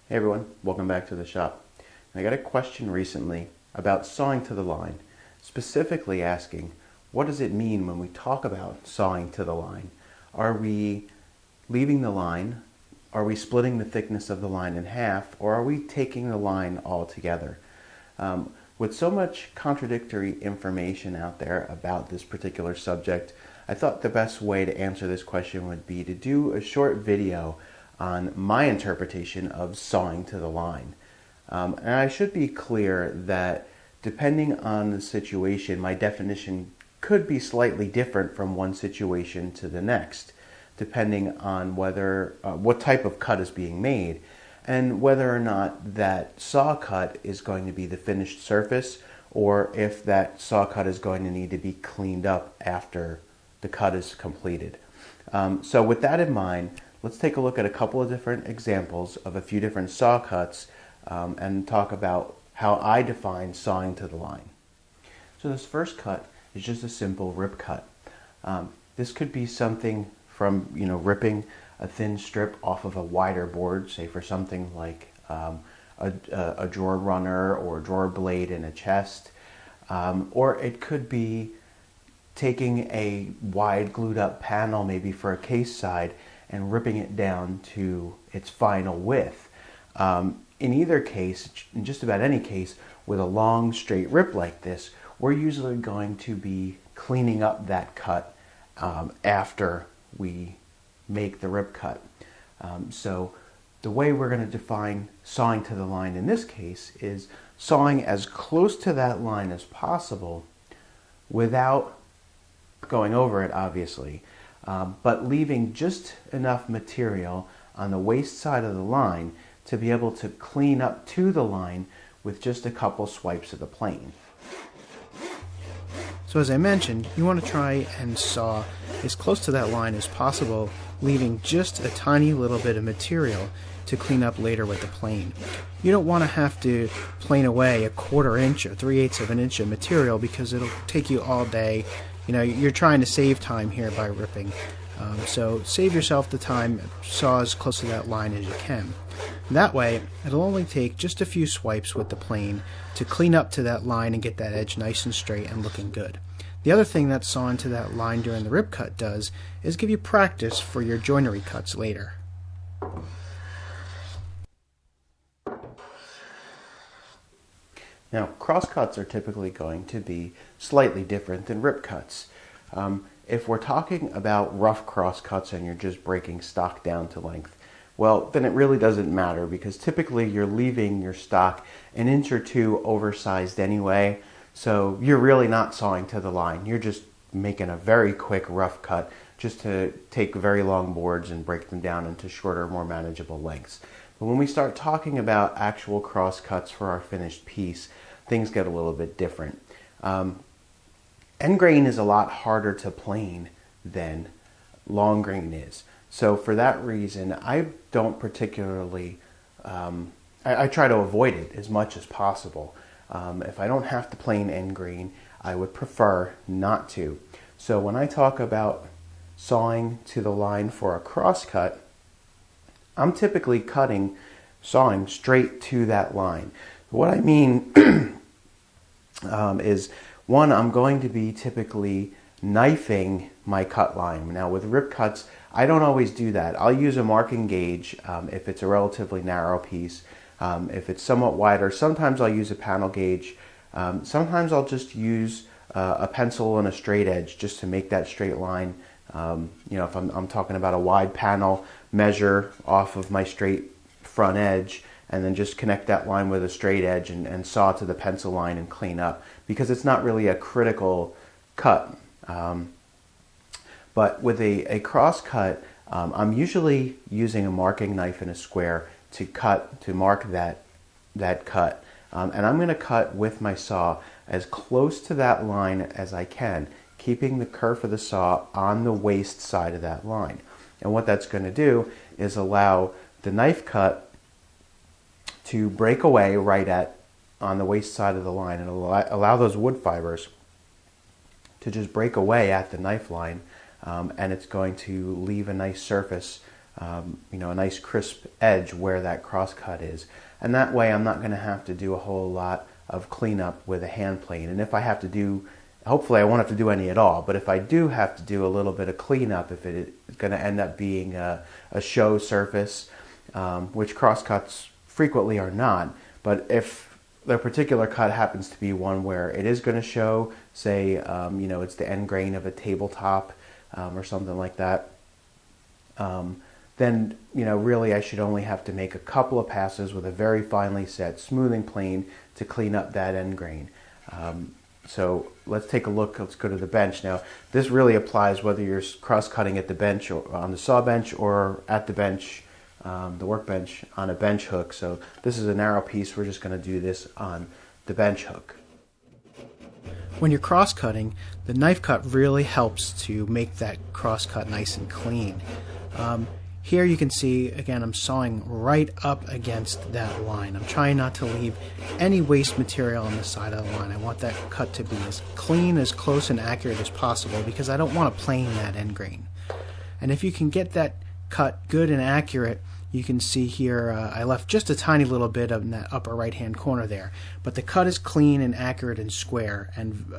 Hey everyone, welcome back to the shop. I got a question recently about sawing to the line, specifically asking, what does it mean when we talk about sawing to the line? Are we leaving the line? Are we splitting the thickness of the line in half? Or are we taking the line altogether? With so much contradictory information out there about this particular subject, I thought the best way to answer this question would be to do a short video on my interpretation of sawing to the line. And I should be clear that depending on the situation, my definition could be slightly different from one situation to the next, depending on whether what type of cut is being made and whether or not that saw cut is going to be the finished surface or if that saw cut is going to need to be cleaned up after the cut is completed. So with that in mind, let's take a look at a couple of different examples of a few different saw cuts and talk about how I define sawing to the line. So this first cut is just a simple rip cut. This could be something from ripping a thin strip off of a wider board, say for something like a drawer runner or a drawer blade in a chest, or it could be taking a wide glued up panel maybe for a case side and ripping it down to its final width. In either case, in just about any case, with a long straight rip like this, we're usually going to be cleaning up that cut after we make the rip cut. So the way we're going to define sawing to the line in this case is sawing as close to that line as possible without going over it, obviously, but leaving just enough material on the waist side of the line to be able to clean up to the line with just a couple swipes of the plane. So as I mentioned, you want to try and saw as close to that line as possible, leaving just a tiny little bit of material to clean up later with the plane. You don't want to have to plane away a 1/4 inch or 3/8 of an inch of material because it'll take you all day. You're trying to save time here by ripping. So save yourself the time, saw as close to that line as you can. That way, it'll only take just a few swipes with the plane to clean up to that line and get that edge nice and straight and looking good. The other thing that sawing to that line during the rip cut does is give you practice for your joinery cuts later. Now, cross cuts are typically going to be slightly different than rip cuts. If we're talking about rough cross cuts and you're just breaking stock down to length, well, then it really doesn't matter because typically you're leaving your stock an inch or two oversized anyway, so you're really not sawing to the line. You're just making a very quick rough cut just to take very long boards and break them down into shorter, more manageable lengths. But when we start talking about actual cross cuts for our finished piece, things get a little bit different. End grain is a lot harder to plane than long grain is. So for that reason, I don't particularly, I try to avoid it as much as possible. If I don't have to plane end grain, I would prefer not to. So when I talk about sawing to the line for a cross cut, I'm typically sawing straight to that line. What I mean is, one, I'm going to be typically knifing my cut line. Now with rip cuts, I don't always do that. I'll use a marking gauge if it's a relatively narrow piece. If it's somewhat wider, sometimes I'll use a panel gauge. Sometimes I'll just use a pencil and a straight edge just to make that straight line. If I'm talking about a wide panel, measure off of my straight front edge and then just connect that line with a straight edge and saw to the pencil line and clean up because it's not really a critical cut. But with a cross cut, I'm usually using a marking knife and a square to mark that cut. And I'm going to cut with my saw as close to that line as I can, keeping the kerf of the saw on the waist side of that line. And what that's going to do is allow the knife cut to break away on the waist side of the line and allow those wood fibers to just break away at the knife line, and it's going to leave a nice surface a nice crisp edge where that cross cut is. And that way I'm not going to have to do a whole lot of cleanup with a hand plane. And if I have to do, hopefully I won't have to do any at all, but if I do have to do a little bit of cleanup, if it is going to end up being a show surface, which cross cuts frequently are not, but if the particular cut happens to be one where it is going to show, say, it's the end grain of a tabletop or something like that, then, really I should only have to make a couple of passes with a very finely set smoothing plane to clean up that end grain. So let's take a look. Let's go to the bench. Now, this really applies whether you're cross-cutting at the bench or on the saw bench or at the bench, the workbench on a bench hook. So this is a narrow piece. We're just going to do this on the bench hook. When you're cross-cutting, the knife cut really helps to make that cross-cut nice and clean. Here you can see, again, I'm sawing right up against that line. I'm trying not to leave any waste material on the side of the line. I want that cut to be as clean, as close and accurate as possible because I don't want to plane that end grain. And if you can get that cut good and accurate, you can see here I left just a tiny little bit in that upper right hand corner there. But the cut is clean and accurate and square, and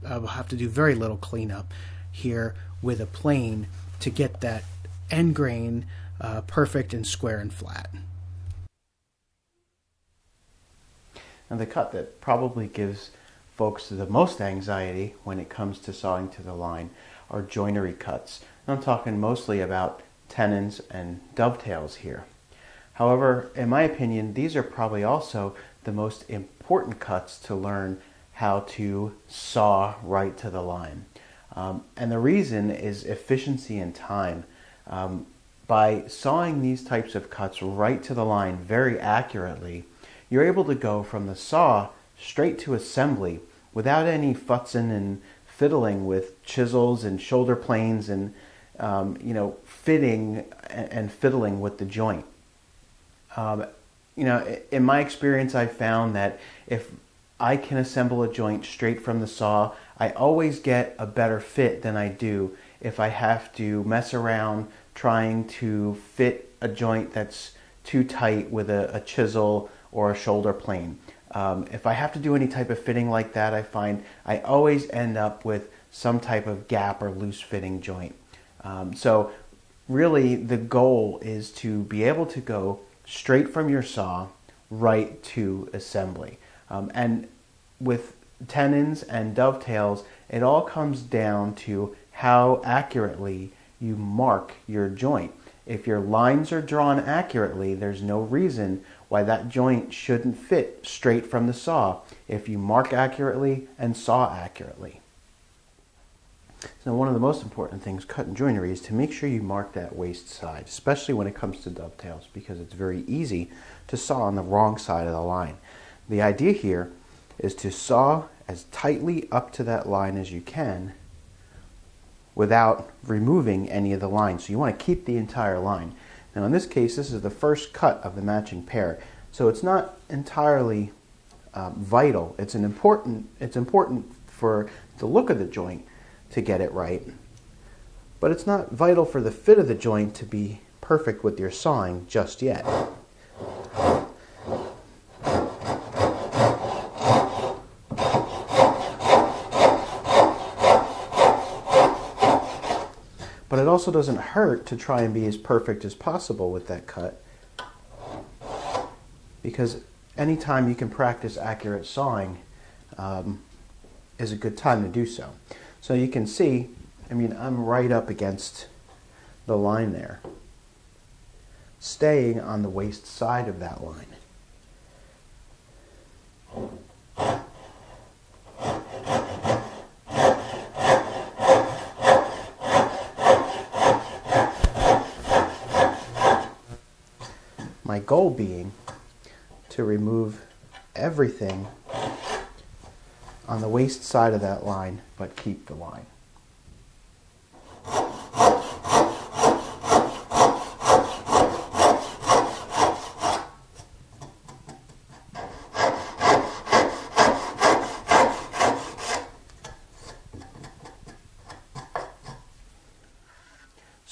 I will have to do very little cleanup here with a plane to get that end grain perfect and square and flat. And the cut that probably gives folks the most anxiety when it comes to sawing to the line are joinery cuts. And I'm talking mostly about tenons and dovetails here. However, in my opinion, these are probably also the most important cuts to learn how to saw right to the line. And the reason is efficiency and time. By sawing these types of cuts right to the line very accurately, you're able to go from the saw straight to assembly without any futzing and fiddling with chisels and shoulder planes and fitting and fiddling with the joint. In my experience, I found that if I can assemble a joint straight from the saw, I always get a better fit than I do if I have to mess around trying to fit a joint that's too tight with a chisel or a shoulder plane. If I have to do any type of fitting like that, I find I always end up with some type of gap or loose fitting joint. So really the goal is to be able to go straight from your saw right to assembly. And with tenons and dovetails, it all comes down to how accurately you mark your joint. If your lines are drawn accurately, there's no reason why that joint shouldn't fit straight from the saw if you mark accurately and saw accurately. So one of the most important things cut in joinery is to make sure you mark that waist side, especially when it comes to dovetails, because it's very easy to saw on the wrong side of the line. The idea here is to saw as tightly up to that line as you can without removing any of the lines. So you want to keep the entire line. Now in this case, this is the first cut of the matching pair, so it's not entirely vital. It's important for the look of the joint to get it right, but it's not vital for the fit of the joint to be perfect with your sawing just yet. But it also doesn't hurt to try and be as perfect as possible with that cut, because anytime you can practice accurate sawing is a good time to do so. So you can see, I'm right up against the line there, staying on the waist side of that line. My goal being to remove everything on the waist side of that line, but keep the line.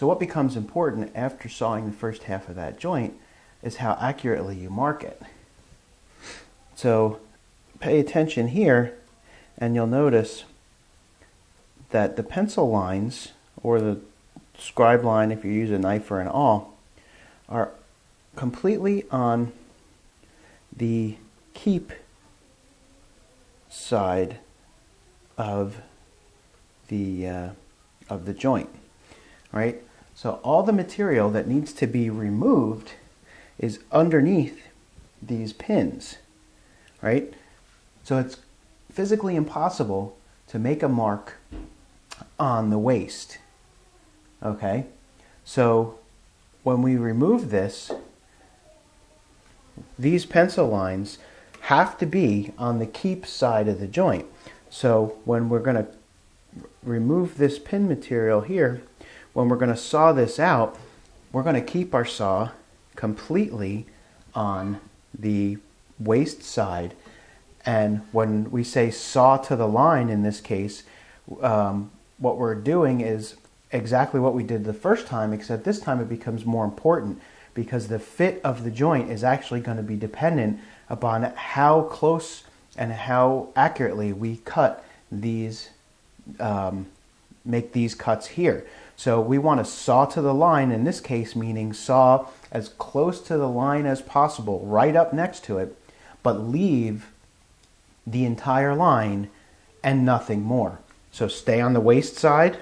So what becomes important after sawing the first half of that joint is how accurately you mark it. So pay attention here, and you'll notice that the pencil lines, or the scribe line if you use a knife or an awl, are completely on the keep side of the joint, right? So all the material that needs to be removed is underneath these pins, right? So it's physically impossible to make a mark on the waist, okay? So when we remove this, these pencil lines have to be on the keep side of the joint. So when we're going to remove this pin material here, when we're going to saw this out, we're going to keep our saw completely on the waist side. And when we say saw to the line in this case, what we're doing is exactly what we did the first time, except this time it becomes more important because the fit of the joint is actually going to be dependent upon how close and how accurately we cut these, make these cuts here. So we want to saw to the line in this case, meaning saw as close to the line as possible, right up next to it, but leave the entire line and nothing more. So stay on the waist side,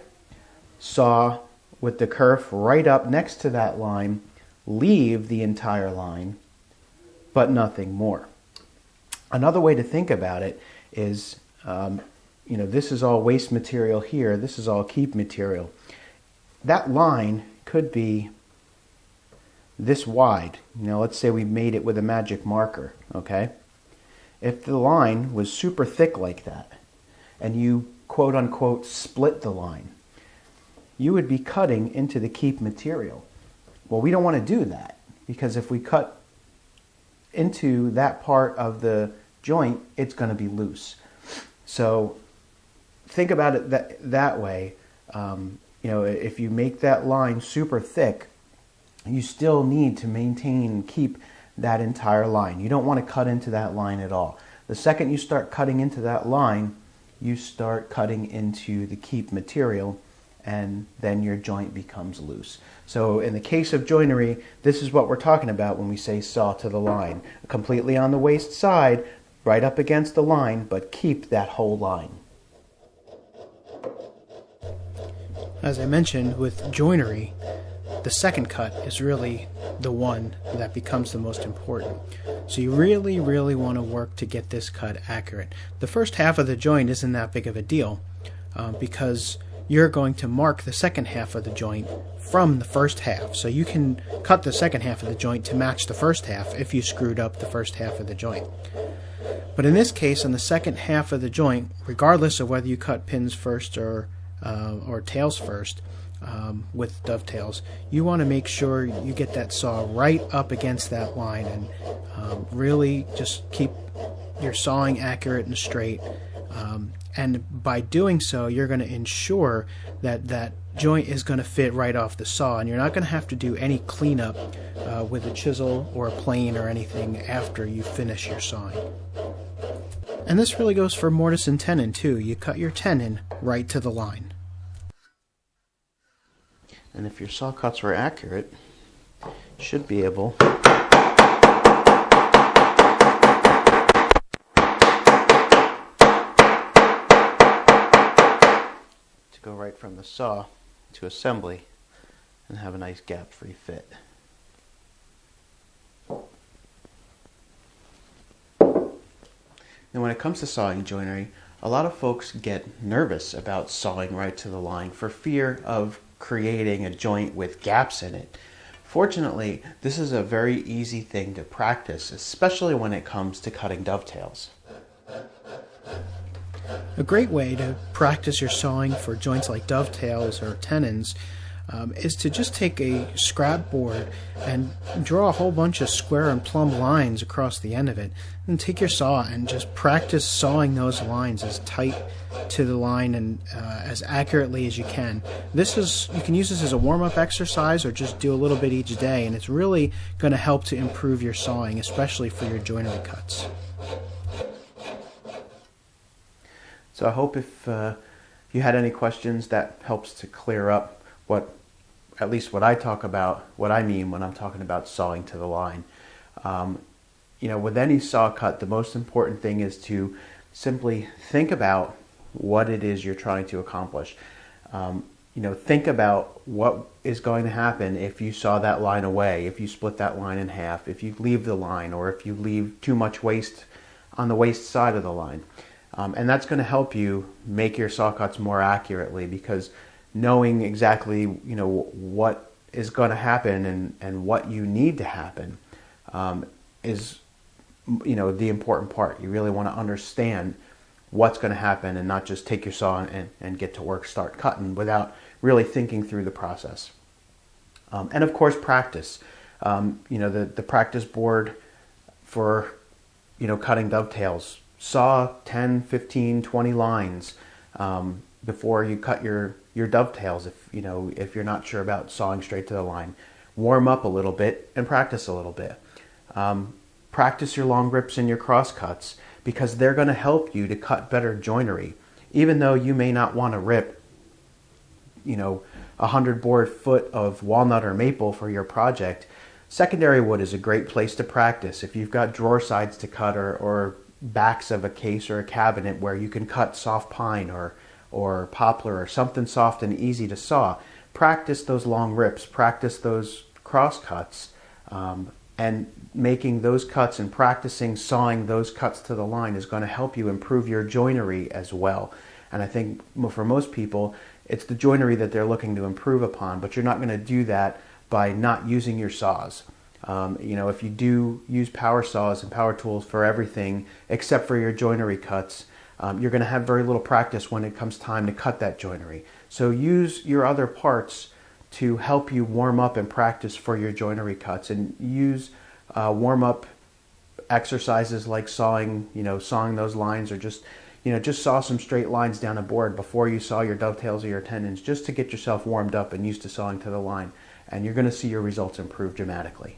saw with the kerf right up next to that line, leave the entire line, but nothing more. Another way to think about it is, this is all waste material here, this is all keep material. That line could be this wide. Let's say we made it with a magic marker, okay? If the line was super thick like that, and you quote unquote split the line, you would be cutting into the keep material. Well, we don't want to do that, because if we cut into that part of the joint, it's going to be loose. So think about it that way. If you make that line super thick, you still need to maintain and keep that entire line. You don't want to cut into that line at all. The second you start cutting into that line, you start cutting into the keep material, and then your joint becomes loose. So in the case of joinery, this is what we're talking about when we say saw to the line. Completely on the waist side, right up against the line, but keep that whole line. As I mentioned, with joinery, the second cut is really the one that becomes the most important. So you really, really want to work to get this cut accurate. The first half of the joint isn't that big of a deal because you're going to mark the second half of the joint from the first half. So you can cut the second half of the joint to match the first half if you screwed up the first half of the joint. But in this case, on the second half of the joint, regardless of whether you cut pins first or tails first, with dovetails, you want to make sure you get that saw right up against that line and really just keep your sawing accurate and straight. And by doing so, you're going to ensure that that joint is going to fit right off the saw, and you're not going to have to do any cleanup with a chisel or a plane or anything after you finish your sawing. And this really goes for mortise and tenon too. You cut your tenon right to the line. And if your saw cuts were accurate, you should be able to go right from the saw to assembly and have a nice gap-free fit. Now when it comes to sawing joinery, a lot of folks get nervous about sawing right to the line for fear of creating a joint with gaps in it. Fortunately, this is a very easy thing to practice, especially when it comes to cutting dovetails. A great way to practice your sawing for joints like dovetails or tenons is to just take a scrap board and draw a whole bunch of square and plumb lines across the end of it, and take your saw and just practice sawing those lines as tight to the line and as accurately as you can. You can use this as a warm-up exercise or just do a little bit each day, and it's really going to help to improve your sawing, especially for your joinery cuts. So I hope if you had any questions, that helps to clear up at least what I talk about, what I mean when I'm talking about sawing to the line. With any saw cut, the most important thing is to simply think about what it is you're trying to accomplish. Think about what is going to happen if you saw that line away, if you split that line in half, if you leave the line, or if you leave too much waste on the waste side of the line. And that's going to help you make your saw cuts more accurately, because knowing exactly what is going to happen and what you need to happen is the important part. You really want to understand what's going to happen and not just take your saw and get to work, start cutting without really thinking through the process. And of course, practice. The practice board for cutting dovetails. Saw 10, 15, 20 lines before you cut your dovetails if you're not sure about sawing straight to the line. Warm up a little bit and practice a little bit. Practice your long rips and your cross cuts, because they're going to help you to cut better joinery. Even though you may not want to rip 100 board foot of walnut or maple for your project, secondary wood is a great place to practice. If you've got drawer sides to cut or backs of a case or a cabinet where you can cut soft pine or poplar or something soft and easy to saw, practice those long rips, practice those cross cuts, and making those cuts and practicing sawing those cuts to the line is going to help you improve your joinery as well. And I think for most people, it's the joinery that they're looking to improve upon, but you're not going to do that by not using your saws. If you do use power saws and power tools for everything except for your joinery cuts, you're going to have very little practice when it comes time to cut that joinery. So use your other parts to help you warm up and practice for your joinery cuts, and use warm-up exercises like sawing those lines, or just saw some straight lines down a board before you saw your dovetails or your tenons, just to get yourself warmed up and used to sawing to the line. And you're going to see your results improve dramatically.